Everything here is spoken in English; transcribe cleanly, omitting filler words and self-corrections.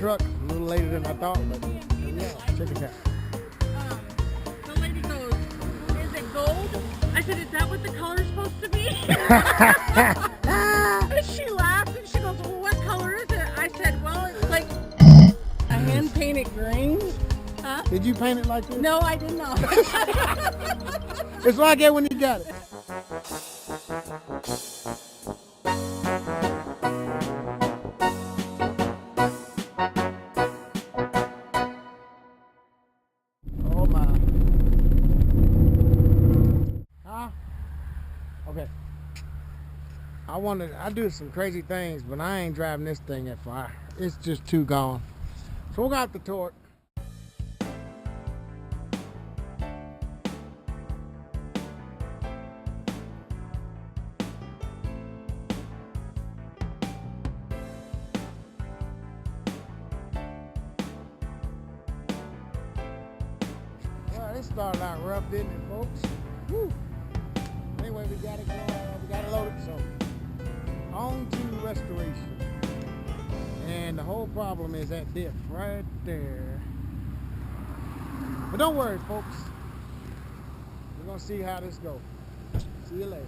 truck a little later than I thought, but yeah, check it out. The lady goes, is it gold? I said, is that what the color's supposed to be? And she laughed and she goes, well, what color is it? I said, well, it's like a hand-painted green. Huh? Did you paint it like this? No, I did not. It's like that when you got it. Oh my. Huh? Okay. I do some crazy things, but I ain't driving this thing that far. It's just too gone. So we got the torque. Well, it started out rough, didn't it, folks? Woo. Anyway, we got it going. We got it loaded, so on to restoration. And the whole problem is that diff right there. But don't worry, folks. We're gonna see how this goes. See you later.